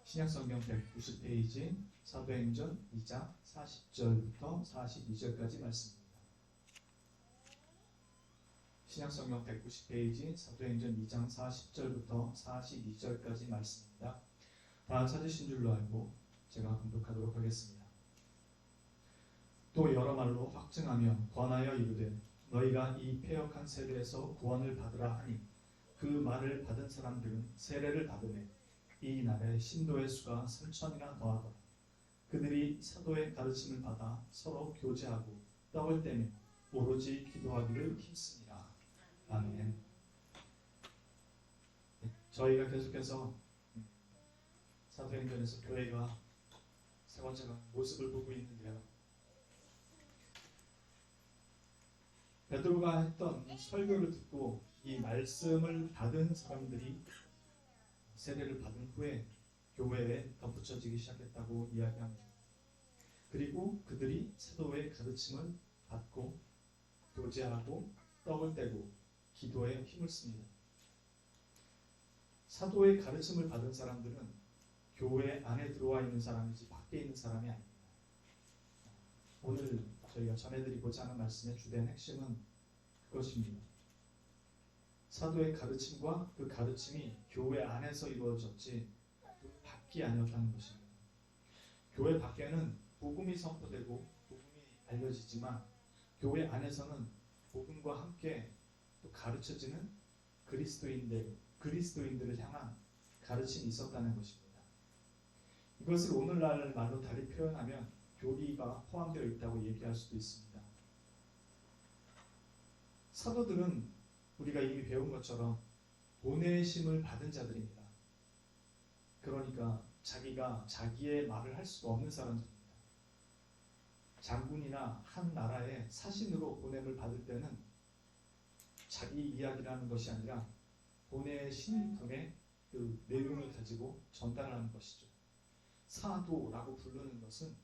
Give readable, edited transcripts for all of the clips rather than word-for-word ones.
신약성경 190페이지 사도행전 2장 40절부터 42절까지 말씀입니다. 신약성경 190페이지 사도행전 2장 40절부터 42절까지 말씀입니다. 다 찾으신 줄로 알고 제가 공독하도록 하겠습니다. 또 여러 말로 확증하며 권하여 이르되 너희가 이 패역한 세례에서 구원을 받으라 하니 그 말을 받은 사람들은 세례를 받으매 이 날에 신도의 수가 3,000이나 더하더라. 그들이 사도의 가르침을 받아 서로 교제하고 떡을 떼며 오로지 기도하기를 힘쓰니라. 아멘. 저희가 계속해서 사도행전에서 교회가 세 번째가 모습을 보고 있는데요. 베드로가 했던 이 설교를 듣고 이 말씀을 받은 사람들이 세례를 받은 후에 교회에 덧붙여지기 시작했다고 이야기합니다. 그리고 그들이 사도의 가르침을 받고 교제하고 떡을 떼고 기도에 힘을 씁니다. 사도의 가르침을 받은 사람들은 교회 안에 들어와 있는 사람이지 밖에 있는 사람이 아닙니다. 오늘 저희가 전해드리고자 하는 말씀의 주된 핵심은 그것입니다. 사도의 가르침과 그 가르침이 교회 안에서 이루어졌지 밖이 아니었다는 것입니다. 교회 밖에는 복음이 선포되고 복음이 알려지지만 교회 안에서는 복음과 함께 또 가르쳐지는 그리스도인들을 향한 가르침이 있었다는 것입니다. 이것을 오늘날 말로 달리 표현하면 교리가 포함되어 있다고 얘기할 수도 있습니다. 사도들은 우리가 이미 배운 것처럼 보내심을 받은 자들입니다. 그러니까 자기가 자기의 말을 할 수가 없는 사람들입니다. 장군이나 한 나라의 사신으로 보냄을 받을 때는 자기 이야기라는 것이 아니라 보내신 분의 그 내용을 가지고 전달하는 것이죠. 사도라고 부르는 것은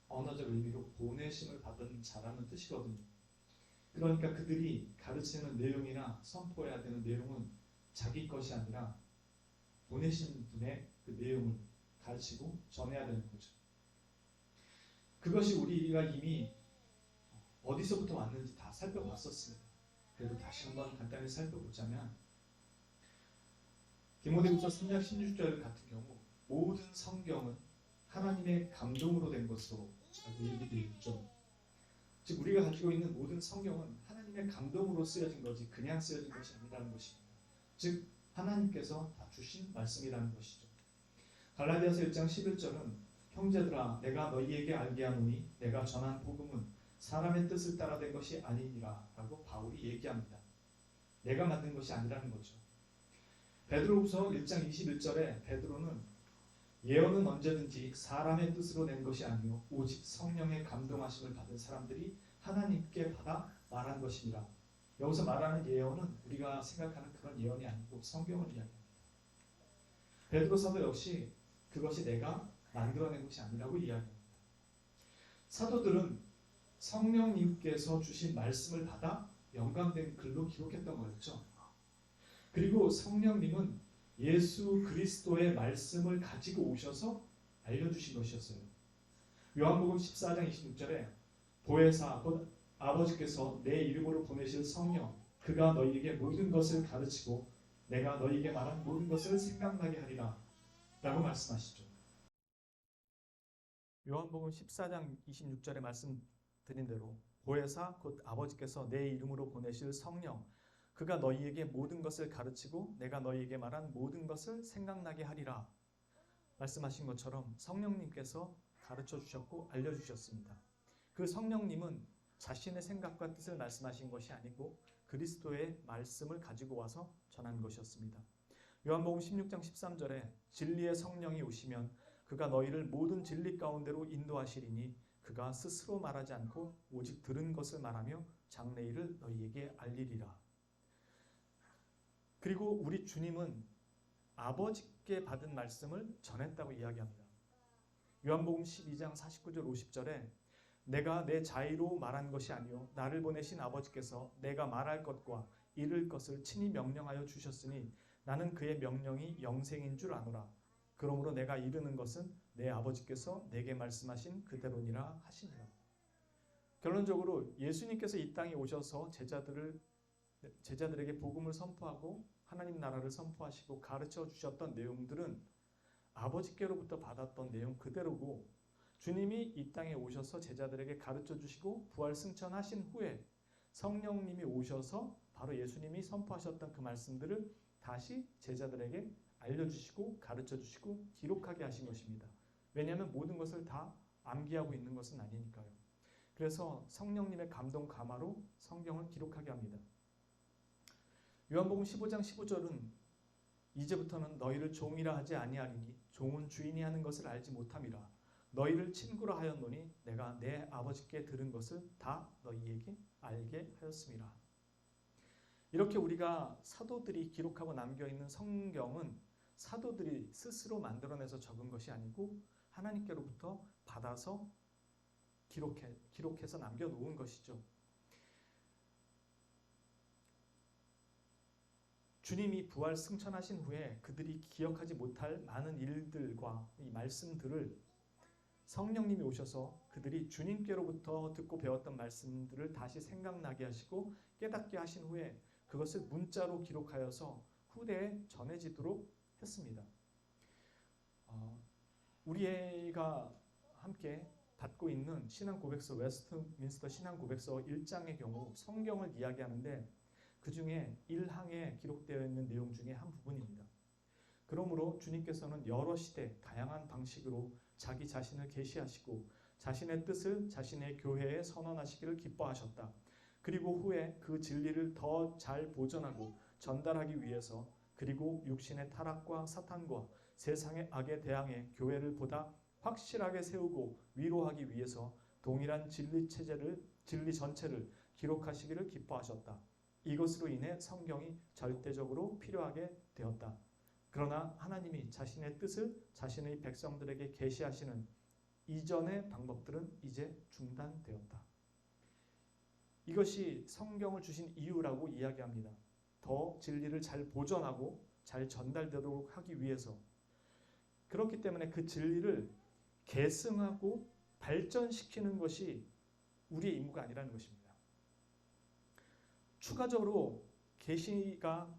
언어적 의미로 보내심을 받은 자라는 뜻이거든요. 그러니까 그들이 가르치는 내용이나 선포해야 되는 내용은 자기 것이 아니라 보내신 분의 그 내용을 가르치고 전해야 되는 거죠. 그것이 우리가 이미 어디서부터 왔는지 다 살펴봤었습니다. 그래도 다시 한번 간단히 살펴보자면 디모데후서 3장 16절 같은 경우 모든 성경은 하나님의 감동으로 된 것으로 얘기되어 있죠. 즉 우리가 가지고 있는 모든 성경은 하나님의 감동으로 쓰여진 거지 그냥 쓰여진 것이 아니라는 것입니다. 즉 하나님께서 다 주신 말씀이라는 것이죠. 갈라디아서 1장 11절은 형제들아 내가 너희에게 알게 하노니 내가 전한 복음은 사람의 뜻을 따라 된 것이 아니니라 라고 바울이 얘기합니다. 내가 만든 것이 아니라는 거죠. 베드로후서 1장 21절에 베드로는 예언은 언제든지 사람의 뜻으로 낸 것이 아니요 오직 성령의 감동하심을 받은 사람들이 하나님께 받아 말한 것이니라. 여기서 말하는 예언은 우리가 생각하는 그런 예언이 아니고 성경을 이야기합니다. 베드로 사도 역시 그것이 내가 만들어낸 것이 아니라고 이야기합니다. 사도들은 성령님께서 주신 말씀을 받아 영감된 글로 기록했던 거였죠. 그리고 성령님은 예수 그리스도의 말씀을 가지고 오셔서 알려주신 것이었어요. 요한복음 14장 26절에 보혜사 곧 아버지께서 내 이름으로 보내실 성령 그가 너희에게 모든 것을 가르치고 내가 너희에게 말한 모든 것을 생각나게 하리라 라고 말씀하시죠. 요한복음 14장 26절에 말씀드린 대로 보혜사 곧 아버지께서 내 이름으로 보내실 성령 그가 너희에게 모든 것을 가르치고 내가 너희에게 말한 모든 것을 생각나게 하리라 말씀하신 것처럼 성령님께서 가르쳐 주셨고 알려주셨습니다. 그 성령님은 자신의 생각과 뜻을 말씀하신 것이 아니고 그리스도의 말씀을 가지고 와서 전한 것이었습니다. 요한복음 16장 13절에 진리의 성령이 오시면 그가 너희를 모든 진리 가운데로 인도하시리니 그가 스스로 말하지 않고 오직 들은 것을 말하며 장래일을 너희에게 알리리라. 그리고 우리 주님은 아버지께 받은 말씀을 전했다고 이야기합니다. 요한복음 12장 49절 50절에 내가 내 자의로 말한 것이 아니요 나를 보내신 아버지께서 내가 말할 것과 이를 것을 친히 명령하여 주셨으니 나는 그의 명령이 영생인 줄 아노라. 그러므로 내가 이르는 것은 내 아버지께서 내게 말씀하신 그대로니라 하시니라. 결론적으로 예수님께서 이 땅에 오셔서 제자들에게 복음을 선포하고 하나님 나라를 선포하시고 가르쳐 주셨던 내용들은 아버지께로부터 받았던 내용 그대로고, 주님이 이 땅에 오셔서 제자들에게 가르쳐 주시고 부활 승천하신 후에 성령님이 오셔서 바로 예수님이 선포하셨던 그 말씀들을 다시 제자들에게 알려주시고 가르쳐 주시고 기록하게 하신 것입니다. 왜냐하면 모든 것을 다 암기하고 있는 것은 아니니까요. 그래서 성령님의 감동 감화로 성경을 기록하게 합니다. 요한복음 15장 15절은 이제부터는 너희를 종이라 하지 아니하리니 종은 주인이 하는 것을 알지 못함이라. 너희를 친구라 하였노니 내가 내 아버지께 들은 것을 다 너희에게 알게 하였음이라. 이렇게 우리가 사도들이 기록하고 남겨있는 성경은 사도들이 스스로 만들어내서 적은 것이 아니고 하나님께로부터 받아서 기록해서 남겨놓은 것이죠. 주님이 부활 승천하신 후에 그들이 기억하지 못할 많은 일들과 이 말씀들을 성령님이 오셔서 그들이 주님께로부터 듣고 배웠던 말씀들을 다시 생각나게 하시고 깨닫게 하신 후에 그것을 문자로 기록하여서 후대에 전해지도록 했습니다. 우리가 함께 받고 있는 신앙고백서, 웨스트민스터 신앙고백서 1장의 경우 성경을 이야기하는데 그 중에 1항에 기록되어 있는 내용 중에 한 부분입니다. 그러므로 주님께서는 여러 시대 다양한 방식으로 자기 자신을 계시하시고 자신의 뜻을 자신의 교회에 선언하시기를 기뻐하셨다. 그리고 후에 그 진리를 더 잘 보존하고 전달하기 위해서, 그리고 육신의 타락과 사탄과 세상의 악에 대항해 교회를 보다 확실하게 세우고 위로하기 위해서 동일한 진리 전체를 기록하시기를 기뻐하셨다. 이것으로 인해 성경이 절대적으로 필요하게 되었다. 그러나 하나님이 자신의 뜻을 자신의 백성들에게 계시하시는 이전의 방법들은 이제 중단되었다. 이것이 성경을 주신 이유라고 이야기합니다. 더 진리를 잘 보존하고 잘 전달되도록 하기 위해서. 그렇기 때문에 그 진리를 계승하고 발전시키는 것이 우리의 임무가 아니라는 것입니다. 추가적으로 계시가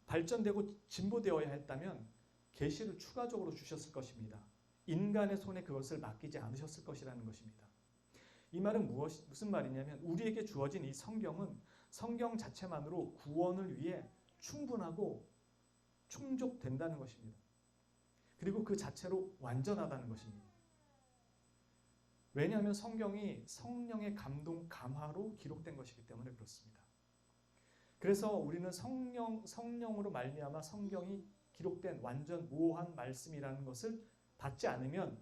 발전되고 진보되어야 했다면 계시를 추가적으로 주셨을 것입니다. 인간의 손에 그것을 맡기지 않으셨을 것이라는 것입니다. 이 말은 무슨 말이냐면 우리에게 주어진 이 성경은 성경 자체만으로 구원을 위해 충분하고 충족된다는 것입니다. 그리고 그 자체로 완전하다는 것입니다. 왜냐하면 성경이 성령의 감동 감화로 기록된 것이기 때문에 그렇습니다. 그래서 우리는 성령으로 말미암아 성경이 기록된 완전 모호한 말씀이라는 것을 받지 않으면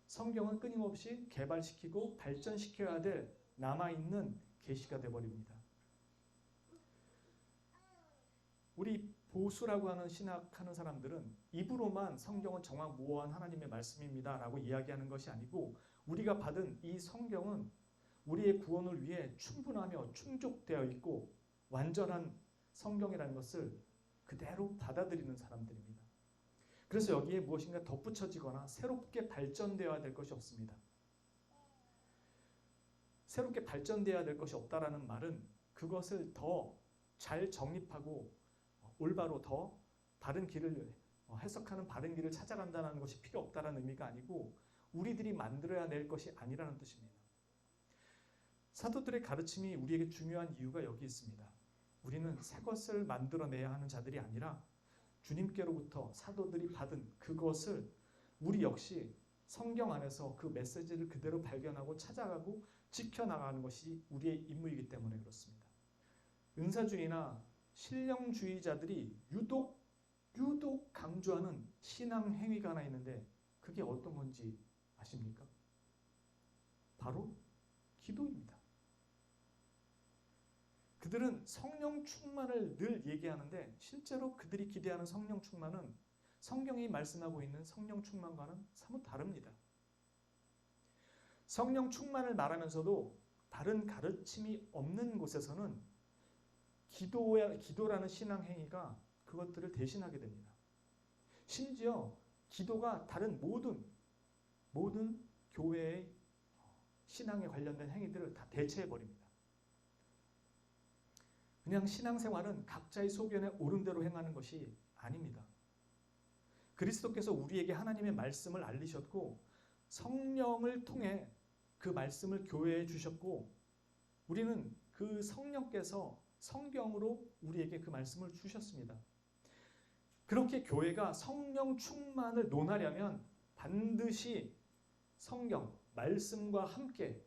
성경은 끊임없이 개발시키고 발전시켜야 될 남아있는 계시가 되어버립니다. 우리 보수라고 하는 신학하는 사람들은 입으로만 성경은 정확 모호한 하나님의 말씀입니다 라고 이야기하는 것이 아니고, 우리가 받은 이 성경은 우리의 구원을 위해 충분하며 충족되어 있고 완전한 성경이라는 것을 그대로 받아들이는 사람들입니다. 그래서 여기에 무엇인가 덧붙여지거나 새롭게 발전되어야 될 것이 없습니다. 새롭게 발전되어야 될 것이 없다라는 말은 그것을 더 잘 정립하고 올바로 더 바른 길을 해석하는 바른 길을 찾아간다는 것이 필요 없다는 의미가 아니고 우리들이 만들어야 될 것이 아니라는 뜻입니다. 사도들의 가르침이 우리에게 중요한 이유가 여기 있습니다. 우리는 새 것을 만들어내야 하는 자들이 아니라 주님께로부터 사도들이 받은 그것을 우리 역시 성경 안에서 그 메시지를 그대로 발견하고 찾아가고 지켜나가는 것이 우리의 임무이기 때문에 그렇습니다. 은사주의나 신령주의자들이 유독 강조하는 신앙 행위가 하나 있는데 그게 어떤 건지 아십니까? 바로 기도입니다. 그들은 성령 충만을 늘 얘기하는데 실제로 그들이 기대하는 성령 충만은 성경이 말씀하고 있는 성령 충만과는 사뭇 다릅니다. 성령 충만을 말하면서도 다른 가르침이 없는 곳에서는 기도라는 신앙 행위가 그것들을 대신하게 됩니다. 심지어 기도가 다른 모든 교회의 신앙에 관련된 행위들을 다 대체해 버립니다. 그냥 신앙생활은 각자의 소견에 옳은 대로 행하는 것이 아닙니다. 그리스도께서 우리에게 하나님의 말씀을 알리셨고 성령을 통해 그 말씀을 교회에 주셨고 우리는 그 성령께서 성경으로 우리에게 그 말씀을 주셨습니다. 그렇게 교회가 성령 충만을 논하려면 반드시 성경, 말씀과 함께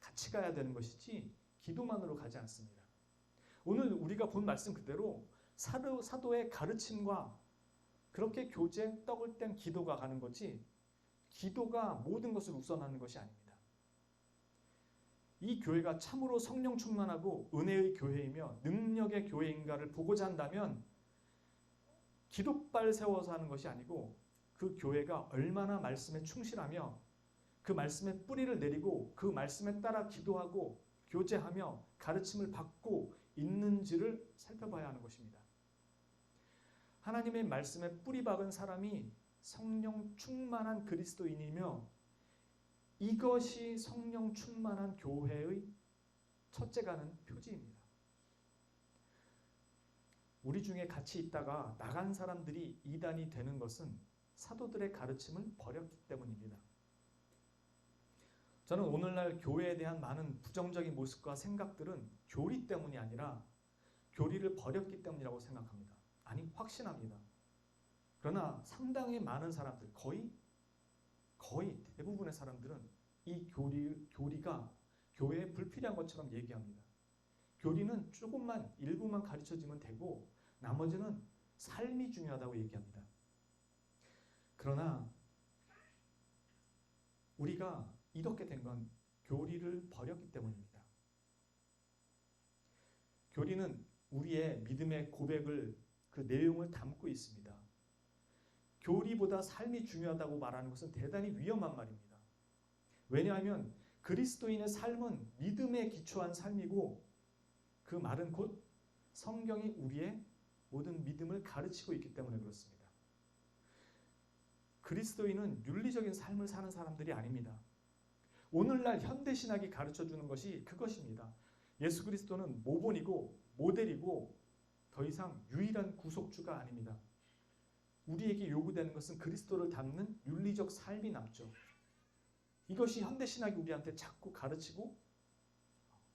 같이 가야 되는 것이지 기도만으로 가지 않습니다. 오늘 우리가 본 말씀 그대로 사도의 가르침과 그렇게 교제 떡을 뗀 기도가 가는 거지 기도가 모든 것을 우선하는 것이 아닙니다. 이 교회가 참으로 성령 충만하고 은혜의 교회이며 능력의 교회인가를 보고자 한다면 기도발 세워서 하는 것이 아니고 그 교회가 얼마나 말씀에 충실하며 그 말씀에 뿌리를 내리고 그 말씀에 따라 기도하고 교제하며 가르침을 받고 있는지를 살펴봐야 하는 것입니다. 하나님의 말씀에 뿌리 박은 사람이 성령 충만한 그리스도인이며 이것이 성령 충만한 교회의 첫째 가는 표지입니다. 우리 중에 같이 있다가 나간 사람들이 이단이 되는 것은 사도들의 가르침을 버렸기 때문입니다. 저는 오늘날 교회에 대한 많은 부정적인 모습과 생각들은 교리 때문이 아니라 교리를 버렸기 때문이라고 생각합니다. 아니, 확신합니다. 그러나 상당히 많은 사람들, 거의 대부분의 사람들은 이 교리가 교회에 불필요한 것처럼 얘기합니다. 교리는 조금만 일부만 가르쳐주면 되고 나머지는 삶이 중요하다고 얘기합니다. 그러나 우리가 이렇게 된 건 교리를 버렸기 때문입니다. 교리는 우리의 믿음의 고백을 그 내용을 담고 있습니다. 교리보다 삶이 중요하다고 말하는 것은 대단히 위험한 말입니다. 왜냐하면 그리스도인의 삶은 믿음에 기초한 삶이고 그 말은 곧 성경이 우리의 모든 믿음을 가르치고 있기 때문에 그렇습니다. 그리스도인은 윤리적인 삶을 사는 사람들이 아닙니다. 오늘날 현대신학이 가르쳐주는 것이 그것입니다. 예수 그리스도는 모본이고 모델이고 더 이상 유일한 구속주가 아닙니다. 우리에게 요구되는 것은 그리스도를 닮는 윤리적 삶이 남죠. 이것이 현대신학이 우리한테 자꾸 가르치고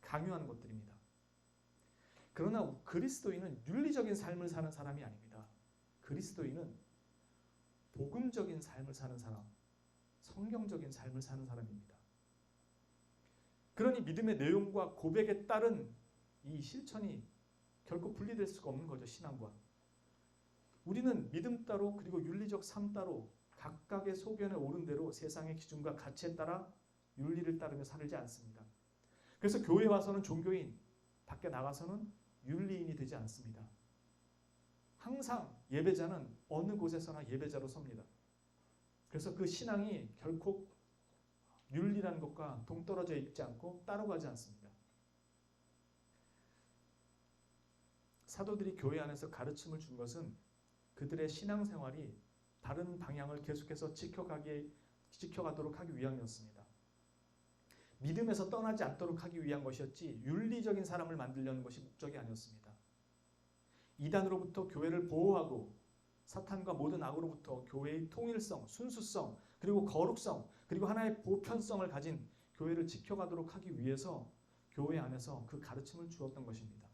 강요하는 것들입니다. 그러나 그리스도인은 윤리적인 삶을 사는 사람이 아닙니다. 그리스도인은 복음적인 삶을 사는 사람, 성경적인 삶을 사는 사람입니다. 그러니 믿음의 내용과 고백에 따른 이 실천이 결코 분리될 수가 없는 거죠, 신앙과. 우리는 믿음 따로 그리고 윤리적 삶 따로 각각의 소견에 옳은 대로 세상의 기준과 가치에 따라 윤리를 따르며 살지 않습니다. 그래서 교회에 와서는 종교인, 밖에 나가서는 윤리인이 되지 않습니다. 항상 예배자는 어느 곳에서나 예배자로 섭니다. 그래서 그 신앙이 결코 윤리라는 것과 동떨어져 있지 않고 따로 가지 않습니다. 사도들이 교회 안에서 가르침을 준 것은 그들의 신앙생활이 다른 방향을 계속해서 지켜가도록 하기 위함이었습니다. 믿음에서 떠나지 않도록 하기 위한 것이었지 윤리적인 사람을 만들려는 것이 목적이 아니었습니다. 이단으로부터 교회를 보호하고 사탄과 모든 악으로부터 교회의 통일성, 순수성, 그리고 거룩성, 그리고 하나의 보편성을 가진 교회를 지켜가도록 하기 위해서 교회 안에서 그 가르침을 주었던 것입니다.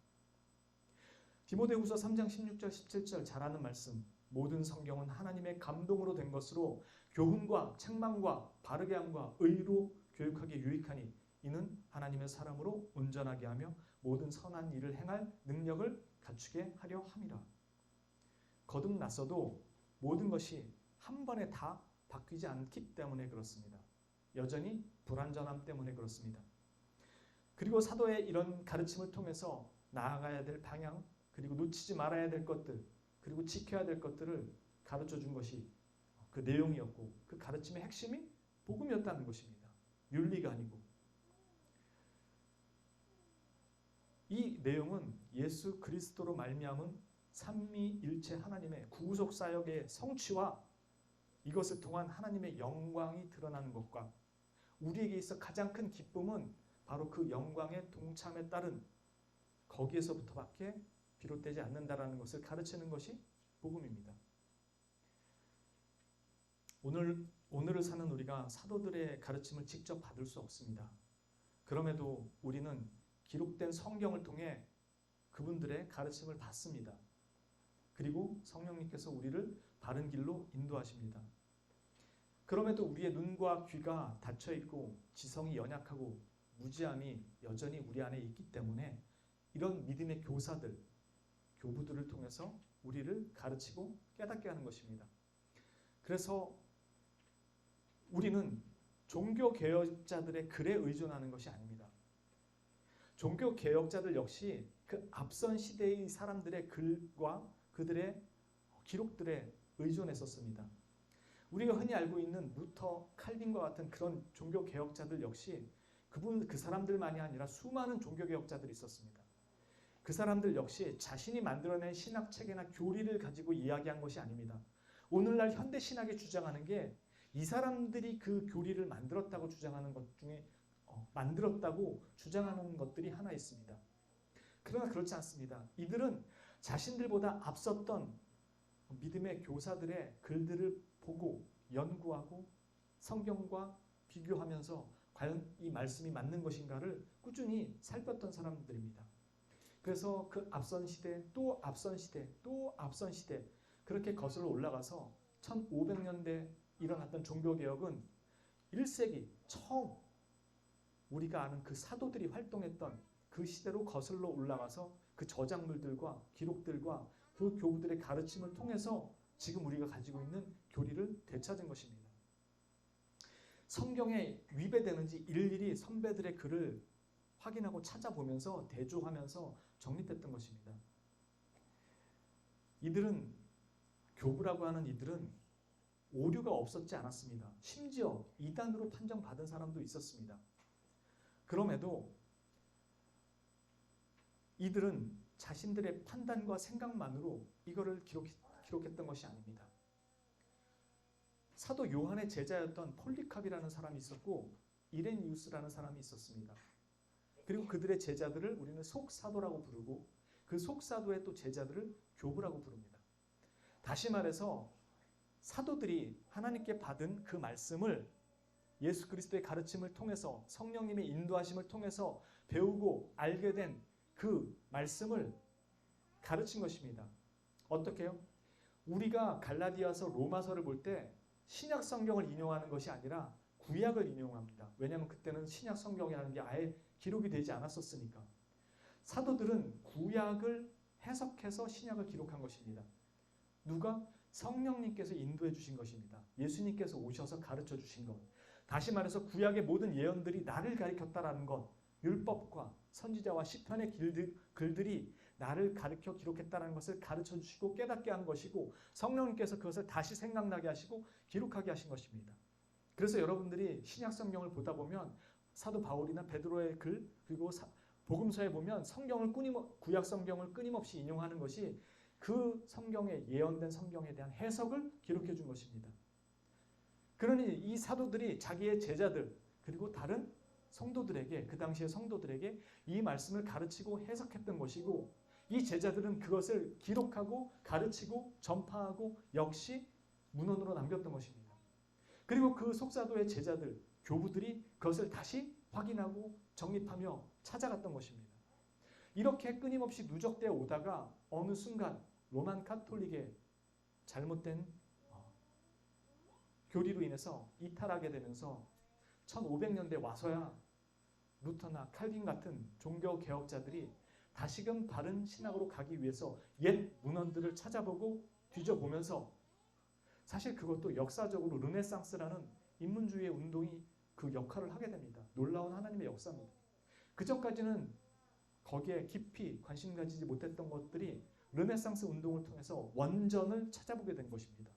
디모데후서 3장 16절 17절 잘 아는 말씀, 모든 성경은 하나님의 감동으로 된 것으로 교훈과 책망과 바르게 함과 의로 교육하기에 유익하니 이는 하나님의 사람으로 온전하게 하며 모든 선한 일을 행할 능력을 갖추게 하려 함이라. 거듭났어도 모든 것이 한 번에 다 바뀌지 않기 때문에 그렇습니다. 여전히 불완전함 때문에 그렇습니다. 그리고 사도의 이런 가르침을 통해서 나아가야 될 방향, 그리고 놓치지 말아야 될 것들, 그리고 지켜야 될 것들을 가르쳐 준 것이 그 내용이었고 그 가르침의 핵심이 복음이었다는 것입니다. 윤리가 아니고. 이 내용은 예수 그리스도로 말미암은 삼위일체 하나님의 구속 사역의 성취와 이것을 통한 하나님의 영광이 드러나는 것과 우리에게 있어 가장 큰 기쁨은 바로 그 영광의 동참에 따른 거기에서부터밖에 비롯되지 않는다라는 것을 가르치는 것이 복음입니다. 오늘을 사는 우리가 사도들의 가르침을 직접 받을 수 없습니다. 그럼에도 우리는 기록된 성경을 통해 그분들의 가르침을 받습니다. 그리고 성령님께서 우리를 바른 길로 인도하십니다. 그럼에도 우리의 눈과 귀가 닫혀 있고 지성이 연약하고 무지함이 여전히 우리 안에 있기 때문에 이런 믿음의 교사들, 교부들을 통해서 우리를 가르치고 깨닫게 하는 것입니다. 그래서 우리는 종교개혁자들의 글에 의존하는 것이 아닙니다. 종교개혁자들 역시 그 앞선 시대의 사람들의 글과 그들의 기록들에 의존했었습니다. 우리가 흔히 알고 있는 루터, 칼빈과 같은 그런 종교개혁자들 역시 그 사람들만이 아니라 수많은 종교개혁자들이 있었습니다. 그 사람들 역시 자신이 만들어낸 신학체계나 교리를 가지고 이야기한 것이 아닙니다. 오늘날 현대신학이 주장하는 게 이 사람들이 그 교리를 만들었다고 주장하는 것 중에 만들었다고 주장하는 것들이 하나 있습니다. 그러나 그렇지 않습니다. 이들은 자신들보다 앞섰던 믿음의 교사들의 글들을 보고 연구하고 성경과 비교하면서 과연 이 말씀이 맞는 것인가를 꾸준히 살폈던 사람들입니다. 그래서 그 앞선 시대, 또 앞선 시대, 또 앞선 시대 그렇게 거슬러 올라가서 1500년대 일어났던 종교개혁은 1세기 처음 우리가 아는 그 사도들이 활동했던 그 시대로 거슬러 올라가서 그 저작물들과 기록들과 그 교부들의 가르침을 통해서 지금 우리가 가지고 있는 교리를 되찾은 것입니다. 성경에 위배되는지 일일이 선배들의 글을 확인하고 찾아보면서 대조하면서 정립했던 것입니다. 이들은 교부라고 하는 이들은 오류가 없었지 않았습니다. 심지어 이단으로 판정받은 사람도 있었습니다. 그럼에도 이들은 자신들의 판단과 생각만으로 이거를 기록했던 것이 아닙니다. 사도 요한의 제자였던 폴리캅이라는 사람이 있었고 이레니우스라는 사람이 있었습니다. 그리고 그들의 제자들을 우리는 속사도라고 부르고 그 속사도의 또 제자들을 교부라고 부릅니다. 다시 말해서 사도들이 하나님께 받은 그 말씀을 예수 그리스도의 가르침을 통해서 성령님의 인도하심을 통해서 배우고 알게 된 그 말씀을 가르친 것입니다. 어떻게요? 우리가 갈라디아서 로마서를 볼 때 신약 성경을 인용하는 것이 아니라 구약을 인용합니다. 왜냐하면 그때는 신약 성경이라는 게 아예 기록이 되지 않았었으니까. 사도들은 구약을 해석해서 신약을 기록한 것입니다. 누가? 성령님께서 인도해 주신 것입니다. 예수님께서 오셔서 가르쳐 주신 것. 다시 말해서 구약의 모든 예언들이 나를 가리켰다라는 것. 율법과 선지자와 시편의 글들이 나를 가르쳐 기록했다는 것을 가르쳐 주시고 깨닫게 한 것이고 성령님께서 그것을 다시 생각나게 하시고 기록하게 하신 것입니다. 그래서 여러분들이 신약 성경을 보다 보면 사도 바울이나 베드로의 글 그리고 복음서에 보면 구약 성경을 끊임없이 인용하는 것이 그 성경에 예언된 성경에 대한 해석을 기록해 준 것입니다. 그러니 이 사도들이 자기의 제자들 그리고 다른 성도들에게 그 당시의 성도들에게 이 말씀을 가르치고 해석했던 것이고 이 제자들은 그것을 기록하고 가르치고 전파하고 역시 문헌으로 남겼던 것입니다. 그리고 그 속사도의 제자들, 교부들이 그것을 다시 확인하고 정립하며 찾아갔던 것입니다. 이렇게 끊임없이 누적되어 오다가 어느 순간 로만 카톨릭의 잘못된 교리로 인해서 이탈하게 되면서 1500년대 와서야 루터나 칼빈 같은 종교개혁자들이 다시금 바른 신학으로 가기 위해서 옛 문헌들을 찾아보고 뒤져보면서 사실 그것도 역사적으로 르네상스라는 인문주의의 운동이 그 역할을 하게 됩니다. 놀라운 하나님의 역사입니다. 그전까지는 거기에 깊이 관심 가지지 못했던 것들이 르네상스 운동을 통해서 원전을 찾아보게 된 것입니다.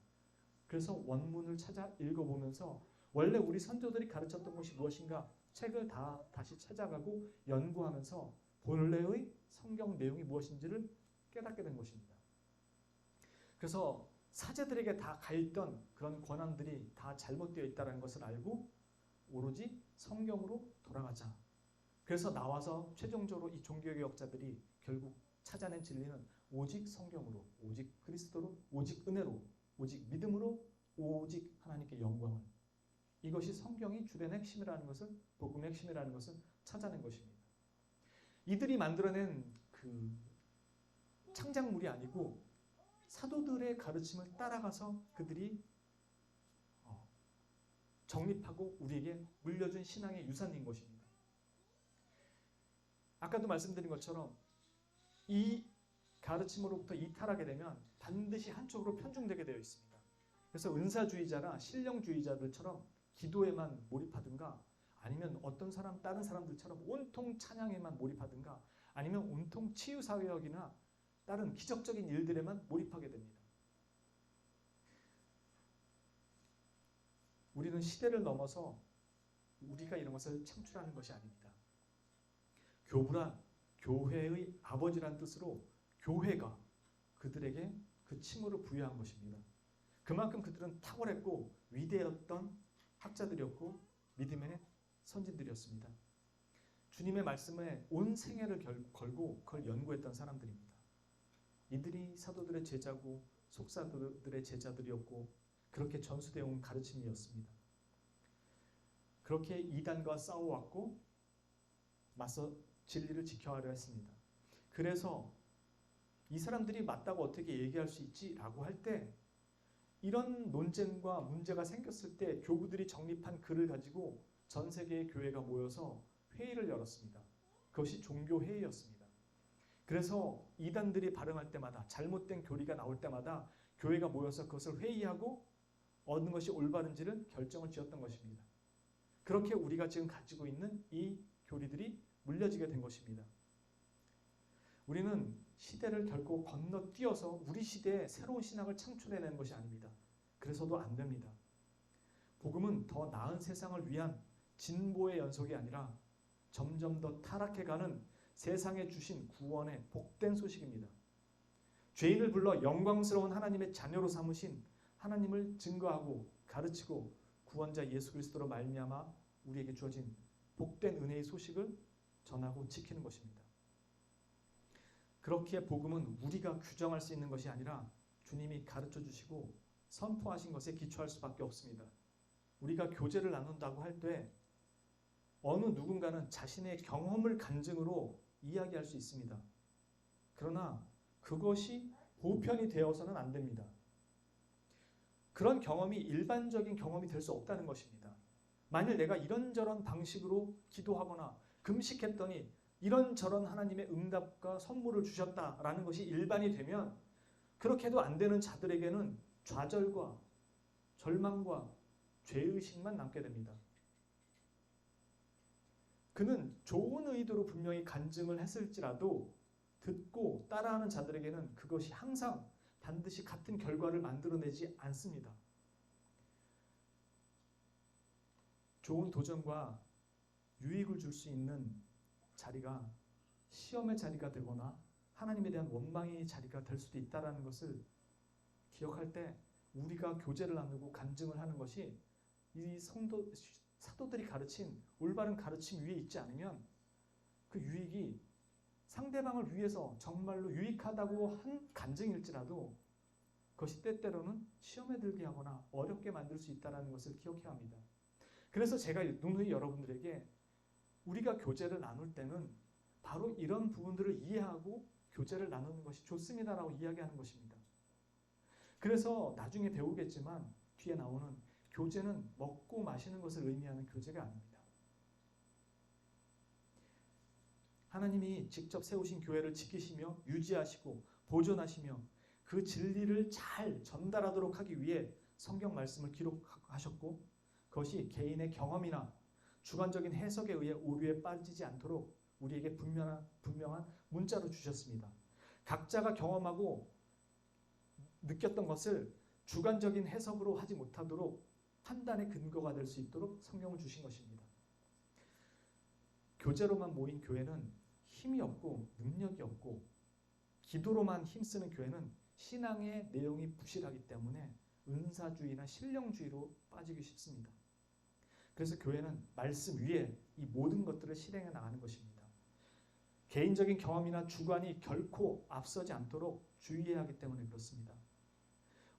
그래서 원문을 찾아 읽어보면서 원래 우리 선조들이 가르쳤던 것이 무엇인가 책을 다시 찾아가고 연구하면서 본래의 성경 내용이 무엇인지를 깨닫게 된 것입니다. 그래서 사제들에게 다 가있던 그런 권한들이 다 잘못되어 있다는 것을 알고 오로지 성경으로 돌아가자. 그래서 나와서 최종적으로 이 종교개혁자들이 결국 찾아낸 진리는 오직 성경으로, 오직 그리스도로, 오직 은혜로, 오직 믿음으로, 오직 하나님께 영광을. 이것이 성경이 주된 핵심이라는 것을, 복음의 핵심이라는 것을 찾아낸 것입니다. 이들이 만들어낸 그 창작물이 아니고 사도들의 가르침을 따라가서 그들이 정립하고 우리에게 물려준 신앙의 유산인 것입니다. 아까도 말씀드린 것처럼 이 가르침으로부터 이탈하게 되면 반드시 한쪽으로 편중되게 되어 있습니다. 그래서 은사주의자나 신령주의자들처럼 기도에만 몰입하든가 아니면 어떤 사람 다른 사람들처럼 온통 찬양에만 몰입하든가 아니면 온통 치유사역이나 다른 기적적인 일들에만 몰입하게 됩니다. 우리는 시대를 넘어서 우리가 이런 것을 창출하는 것이 아닙니다. 교부란 교회의 아버지란 뜻으로 교회가 그들에게 그 칭호를 부여한 것입니다. 그만큼 그들은 탁월했고 위대했던 학자들이었고 믿음의 선진들이었습니다. 주님의 말씀에 온 생애를 걸고 그걸 연구했던 사람들입니다. 이들이 사도들의 제자고 속사들의 제자들이었고 그렇게 전수되어 온 가르침이었습니다. 그렇게 이단과 싸워왔고 맞서 진리를 지켜하려 했습니다. 그래서 이 사람들이 맞다고 어떻게 얘기할 수 있지라고 할 때 이런 논쟁과 문제가 생겼을 때 교부들이 정립한 글을 가지고 전 세계의 교회가 모여서 회의를 열었습니다. 그것이 종교회의였습니다. 그래서 이단들이 발언할 때마다 잘못된 교리가 나올 때마다 교회가 모여서 그것을 회의하고 어느 것이 올바른지를 결정을 지었던 것입니다. 그렇게 우리가 지금 가지고 있는 이 교리들이 물려지게 된 것입니다. 우리는 시대를 결코 건너뛰어서 우리 시대에 새로운 신학을 창출해내는 것이 아닙니다. 그래서도 안 됩니다. 복음은 더 나은 세상을 위한 진보의 연속이 아니라 점점 더 타락해가는 세상에 주신 구원의 복된 소식입니다. 죄인을 불러 영광스러운 하나님의 자녀로 삼으신 하나님을 증거하고 가르치고 구원자 예수 그리스도로 말미암아 우리에게 주어진 복된 은혜의 소식을 전하고 지키는 것입니다. 그렇기에 복음은 우리가 규정할 수 있는 것이 아니라 주님이 가르쳐 주시고 선포하신 것에 기초할 수밖에 없습니다. 우리가 교제를 나눈다고 할 때 어느 누군가는 자신의 경험을 간증으로 이야기할 수 있습니다. 그러나 그것이 보편이 되어서는 안 됩니다. 그런 경험이 일반적인 경험이 될 수 없다는 것입니다. 만일 내가 이런저런 방식으로 기도하거나 금식했더니 이런저런 하나님의 응답과 선물을 주셨다라는 것이 일반이 되면 그렇게 해도 안 되는 자들에게는 좌절과 절망과 죄의식만 남게 됩니다. 그는 좋은 의도로 분명히 간증을 했을지라도 듣고 따라하는 자들에게는 그것이 항상 반드시 같은 결과를 만들어내지 않습니다. 좋은 도전과 유익을 줄 수 있는 자리가 시험의 자리가 되거나 하나님에 대한 원망의 자리가 될 수도 있다는 것을 기억할 때 우리가 교제를 나누고 간증을 하는 것이 이 사도들이 가르친 올바른 가르침 위에 있지 않으면 그 유익이 상대방을 위해서 정말로 유익하다고 한 간증일지라도 그것이 때때로는 시험에 들게 하거나 어렵게 만들 수 있다는 것을 기억해야 합니다. 그래서 제가 누누이 여러분들에게 우리가 교제를 나눌 때는 바로 이런 부분들을 이해하고 교제를 나누는 것이 좋습니다라고 이야기하는 것입니다. 그래서 나중에 배우겠지만 뒤에 나오는 교제는 먹고 마시는 것을 의미하는 교제가 아닙니다. 하나님이 직접 세우신 교회를 지키시며 유지하시고 보존하시며 그 진리를 잘 전달하도록 하기 위해 성경 말씀을 기록하셨고 그것이 개인의 경험이나 주관적인 해석에 의해 오류에 빠지지 않도록 우리에게 분명한 문자로 주셨습니다. 각자가 경험하고 느꼈던 것을 주관적인 해석으로 하지 못하도록 판단의 근거가 될 수 있도록 성경을 주신 것입니다. 교제로만 모인 교회는 힘이 없고 능력이 없고 기도로만 힘쓰는 교회는 신앙의 내용이 부실하기 때문에 은사주의나 신령주의로 빠지기 쉽습니다. 그래서 교회는 말씀 위에 이 모든 것들을 실행해 나가는 것입니다. 개인적인 경험이나 주관이 결코 앞서지 않도록 주의해야 하기 때문에 그렇습니다.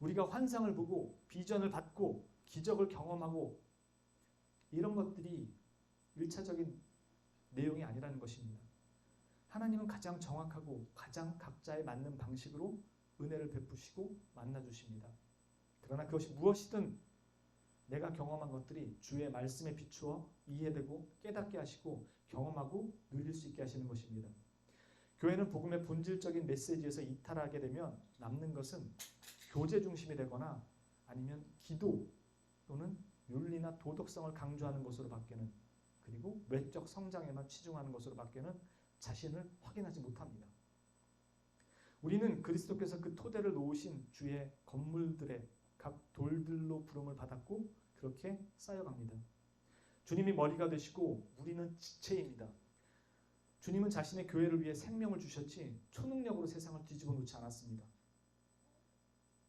우리가 환상을 보고 비전을 받고 기적을 경험하고 이런 것들이 1차적인 내용이 아니라는 것입니다. 하나님은 가장 정확하고 가장 각자에 맞는 방식으로 은혜를 베푸시고 만나주십니다. 그러나 그것이 무엇이든 내가 경험한 것들이 주의 말씀에 비추어 이해되고 깨닫게 하시고 경험하고 누릴 수 있게 하시는 것입니다. 교회는 복음의 본질적인 메시지에서 이탈하게 되면 남는 것은 교제 중심이 되거나 아니면 기도 또는 윤리나 도덕성을 강조하는 것으로 바뀌는, 그리고 외적 성장에만 치중하는 것으로 바뀌는 자신을 확인하지 못합니다. 우리는 그리스도께서 그 토대를 놓으신 주의 건물들의 각 돌들로 부름을 받았고 그렇게 쌓여갑니다. 주님이 머리가 되시고 우리는 지체입니다. 주님은 자신의 교회를 위해 생명을 주셨지 초능력으로 세상을 뒤집어 놓지 않았습니다.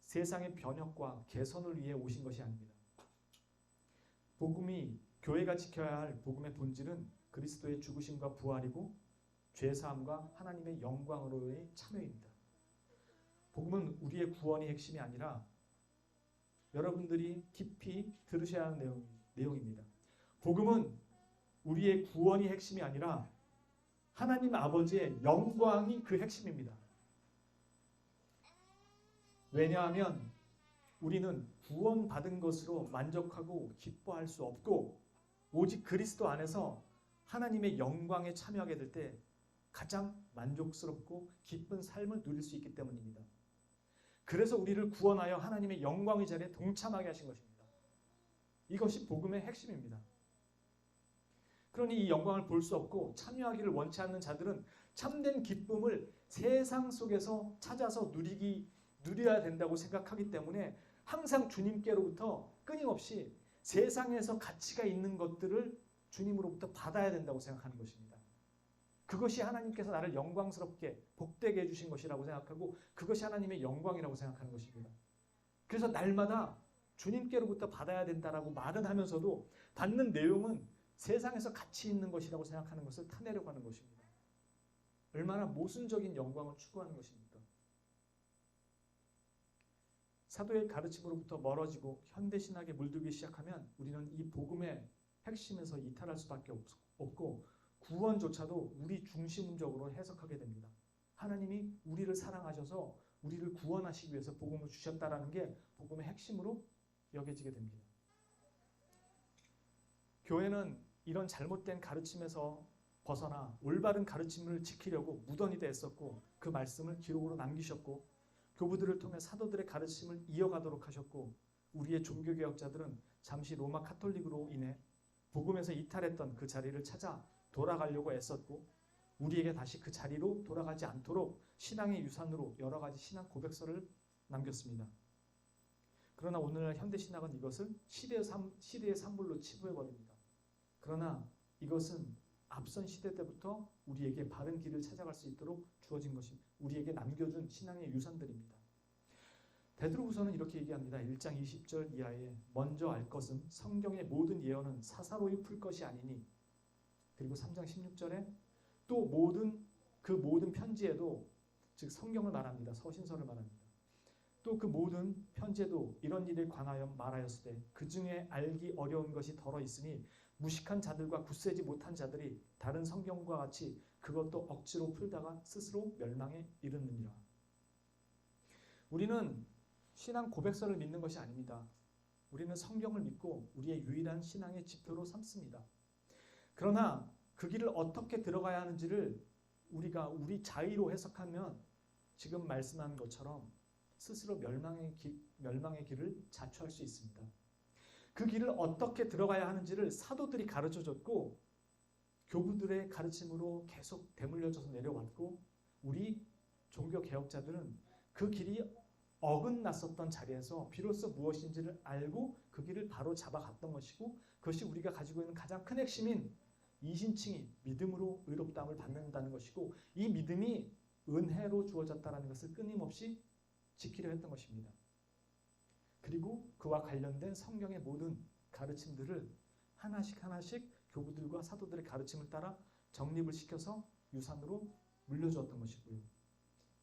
세상의 변혁과 개선을 위해 오신 것이 아닙니다. 복음이 교회가 지켜야 할 복음의 본질은 그리스도의 죽으심과 부활이고 죄사함과 하나님의 영광으로의 참여입니다. 복음은 우리의 구원이 핵심이 아니라 여러분들이 깊이 들으셔야 하는 내용입니다. 복음은 우리의 구원이 핵심이 아니라 하나님 아버지의 영광이 그 핵심입니다. 왜냐하면 우리는 구원받은 것으로 만족하고 기뻐할 수 없고 오직 그리스도 안에서 하나님의 영광에 참여하게 될 때 가장 만족스럽고 기쁜 삶을 누릴 수 있기 때문입니다. 그래서 우리를 구원하여 하나님의 영광의 자리에 동참하게 하신 것입니다. 이것이 복음의 핵심입니다. 그러니 이 영광을 볼 수 없고 참여하기를 원치 않는 자들은 참된 기쁨을 세상 속에서 찾아서 누려야 된다고 생각하기 때문에 항상 주님께로부터 끊임없이 세상에서 가치가 있는 것들을 주님으로부터 받아야 된다고 생각하는 것입니다. 그것이 하나님께서 나를 영광스럽게 복되게 해주신 것이라고 생각하고 그것이 하나님의 영광이라고 생각하는 것입니다. 그래서 날마다 주님께로부터 받아야 된다라고 말은 하면서도 받는 내용은 세상에서 가치 있는 것이라고 생각하는 것을 타내려고 하는 것입니다. 얼마나 모순적인 영광을 추구하는 것입니까? 사도의 가르침으로부터 멀어지고 현대신학에 물들기 시작하면 우리는 이 복음의 핵심에서 이탈할 수밖에 없고 구원조차도 우리 중심적으로 해석하게 됩니다. 하나님이 우리를 사랑하셔서 우리를 구원하시기 위해서 복음을 주셨다라는 게 복음의 핵심으로 여겨지게 됩니다. 교회는 이런 잘못된 가르침에서 벗어나 올바른 가르침을 지키려고 무던히도 애썼고 그 말씀을 기록으로 남기셨고 교부들을 통해 사도들의 가르침을 이어가도록 하셨고 우리의 종교개혁자들은 잠시 로마 카톨릭으로 인해 복음에서 이탈했던 그 자리를 찾아 돌아가려고 애썼고 우리에게 다시 그 자리로 돌아가지 않도록 신앙의 유산으로 여러 가지 신앙 고백서를 남겼습니다. 그러나 오늘날 현대신학은 이것을 시대의 산물로 치부해버립니다. 그러나 이것은 앞선 시대 때부터 우리에게 바른 길을 찾아갈 수 있도록 주어진 것이 우리에게 남겨준 신앙의 유산들입니다. 베드로후서는 이렇게 얘기합니다. 1장 20절 이하에 먼저 알 것은 성경의 모든 예언은 사사로이 풀 것이 아니니, 그리고 3장 16절에 또 모든 편지에도, 즉 성경을 말합니다. 서신서를 말합니다. 또 그 모든 편지에도 이런 일에 관하여 말하였으되 그 중에 알기 어려운 것이 덜어 있으니 무식한 자들과 굳세지 못한 자들이 다른 성경과 같이 그것도 억지로 풀다가 스스로 멸망에 이르느니라. 우리는 신앙 고백서를 믿는 것이 아닙니다. 우리는 성경을 믿고 우리의 유일한 신앙의 지표로 삼습니다. 그러나 그 길을 어떻게 들어가야 하는지를 우리가 우리 자의로 해석하면 지금 말씀한 것처럼 스스로 멸망의 길을 자초할 수 있습니다. 그 길을 어떻게 들어가야 하는지를 사도들이 가르쳐줬고 교부들의 가르침으로 계속 대물려져서 내려왔고 우리 종교개혁자들은 그 길이 어긋났었던 자리에서 비로소 무엇인지를 알고 그 길을 바로 잡아갔던 것이고 그것이 우리가 가지고 있는 가장 큰 핵심인 이신칭이 믿음으로 의롭다함을 받는다는 것이고 이 믿음이 은혜로 주어졌다는 것을 끊임없이 지키려 했던 것입니다. 그리고 그와 관련된 성경의 모든 가르침들을 하나씩 하나씩 교부들과 사도들의 가르침을 따라 정립을 시켜서 유산으로 물려주었던 것이고요.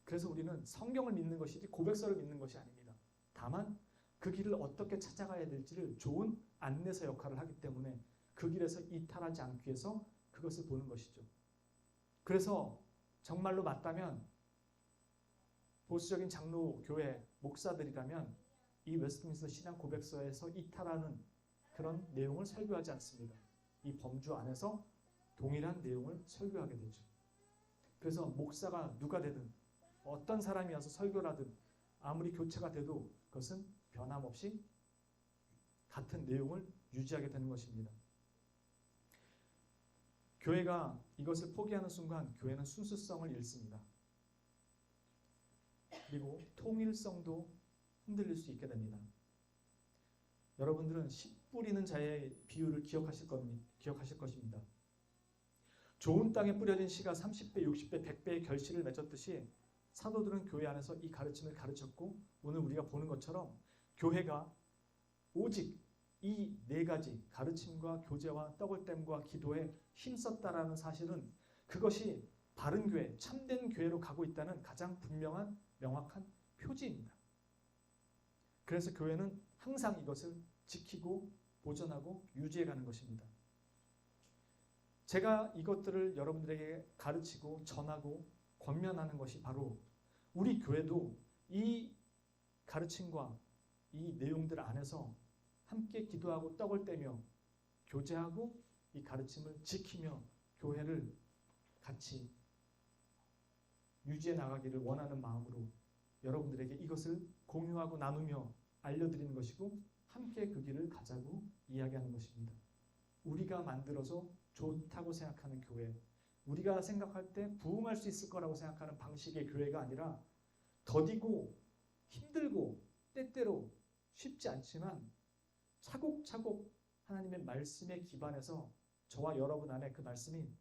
그래서 우리는 성경을 믿는 것이지 고백서를 믿는 것이 아닙니다. 다만 그 길을 어떻게 찾아가야 될지를 좋은 안내서 역할을 하기 때문에 그 길에서 이탈하지 않기 위해서 그것을 보는 것이죠. 그래서 정말로 맞다면 보수적인 장로 교회 목사들이라면 이 웨스트민스터 신앙 고백서에서 이탈하는 그런 내용을 설교하지 않습니다. 이 범주 안에서 동일한 내용을 설교하게 되죠. 그래서 목사가 누가 되든 어떤 사람이어서 설교를 하든 아무리 교체가 돼도 그것은 변함없이 같은 내용을 유지하게 되는 것입니다. 교회가 이것을 포기하는 순간 교회는 순수성을 잃습니다. 그리고 통일성도 흔들릴 수 있게 됩니다. 여러분들은 씨 뿌리는 자의 비유를 기억하실 것입니다. 좋은 땅에 뿌려진 씨가 30배, 60배, 100배의 결실을 맺었듯이 사도들은 교회 안에서 이 가르침을 가르쳤고 오늘 우리가 보는 것처럼 교회가 오직 이 네 가지 가르침과 교제와 떡을댐과 기도에 힘썼다라는 사실은 그것이 바른 교회, 참된 교회로 가고 있다는 가장 분명한 명확한 표지입니다. 그래서 교회는 항상 이것을 지키고 보존하고 유지해가는 것입니다. 제가 이것들을 여러분들에게 가르치고 전하고 권면하는 것이 바로 우리 교회도 이 가르침과 이 내용들 안에서 함께 기도하고 떡을 떼며 교제하고 이 가르침을 지키며 교회를 같이 유지해 나가기를 원하는 마음으로 여러분들에게 이것을 공유하고 나누며 알려드리는 것이고 함께 그 길을 가자고 이야기하는 것입니다. 우리가 만들어서 좋다고 생각하는 교회, 우리가 생각할 때 부흥할 수 있을 거라고 생각하는 방식의 교회가 아니라 더디고 힘들고 때때로 쉽지 않지만 차곡차곡 하나님의 말씀에 기반해서 저와 여러분 안에 그 말씀이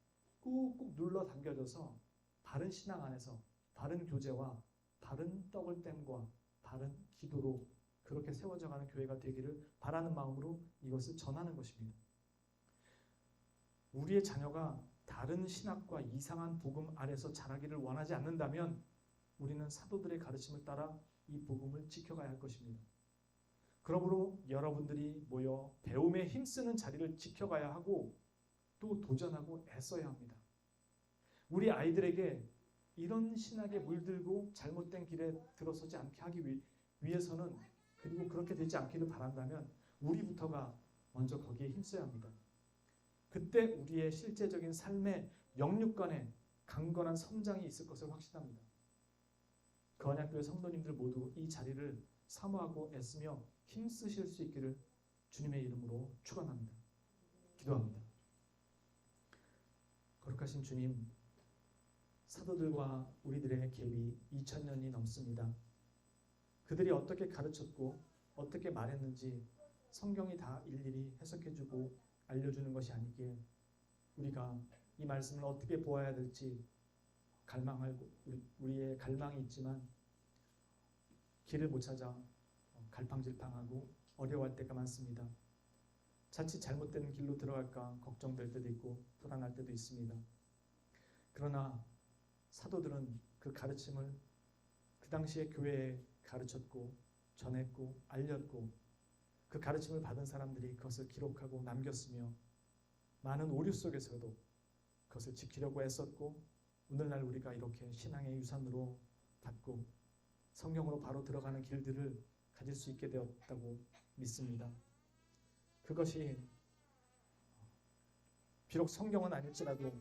꾹꾹 눌러 담겨져서 바른 신앙 안에서 바른 교제와 바른 떡을 댐과 바른 기도로 그렇게 세워져가는 교회가 되기를 바라는 마음으로 이것을 전하는 것입니다. 우리의 자녀가 다른 신학과 이상한 복음 아래서 자라기를 원하지 않는다면 우리는 사도들의 가르침을 따라 이 복음을 지켜가야 할 것입니다. 그러므로 여러분들이 모여 배움에 힘쓰는 자리를 지켜가야 하고 또 도전하고 애써야 합니다. 우리 아이들에게 이런 신학에 물들고 잘못된 길에 들어서지 않게 하기 위해서는 그리고 그렇게 되지 않기를 바란다면 우리부터가 먼저 거기에 힘써야 합니다. 그때 우리의 실제적인 삶의 영육간에 강건한 성장이 있을 것을 확신합니다. 거한약교회 성도님들 모두 이 자리를 사모하고 애쓰며 힘쓰실 수 있기를 주님의 이름으로 축원합니다. 기도합니다. 거룩하신 주님, 사도들과 우리들의 갭이 2000년이 넘습니다. 그들이 어떻게 가르쳤고 어떻게 말했는지 성경이 다 일일이 해석해주고 알려주는 것이 아니기에 우리가 이 말씀을 어떻게 보아야 될지 갈망하고 우리의 갈망이 있지만 길을 못 찾아 갈팡질팡하고 어려워할 때가 많습니다. 자칫 잘못된 길로 들어갈까 걱정될 때도 있고 불안할 때도 있습니다. 그러나 사도들은 그 가르침을 그 당시에 교회에 가르쳤고 전했고 알렸고 그 가르침을 받은 사람들이 그것을 기록하고 남겼으며 많은 오류 속에서도 그것을 지키려고 애썼고 오늘날 우리가 이렇게 신앙의 유산으로 받고 성경으로 바로 들어가는 길들을 가질 수 있게 되었다고 믿습니다. 그것이 비록 성경은 아닐지라도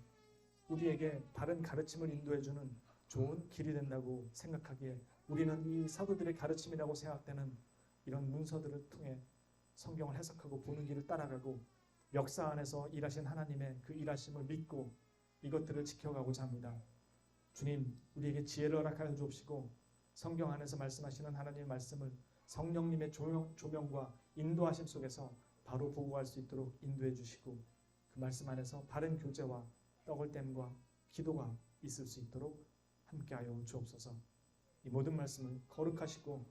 우리에게 바른 가르침을 인도해주는 좋은 길이 된다고 생각하기에 우리는 이 사도들의 가르침이라고 생각되는 이런 문서들을 통해 성경을 해석하고 보는 길을 따라가고 역사 안에서 일하신 하나님의 그 일하심을 믿고 이것들을 지켜가고자 합니다. 주님, 우리에게 지혜를 허락하여 주옵시고 성경 안에서 말씀하시는 하나님의 말씀을 성령님의 조명과 인도하심 속에서 바로 보고할 수 있도록 인도해 주시고 그 말씀 안에서 바른 교제와 떡을 댐과 기도가 있을 수 있도록 함께하여 주옵소서. 이 모든 말씀을 거룩하시고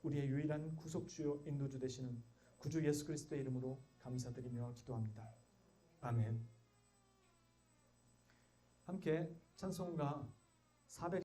우리의 유일한 구속주요 인도주 되시는 구주 예수 그리스도의 이름으로 감사드리며 기도합니다. 아멘. 함께 찬송가 400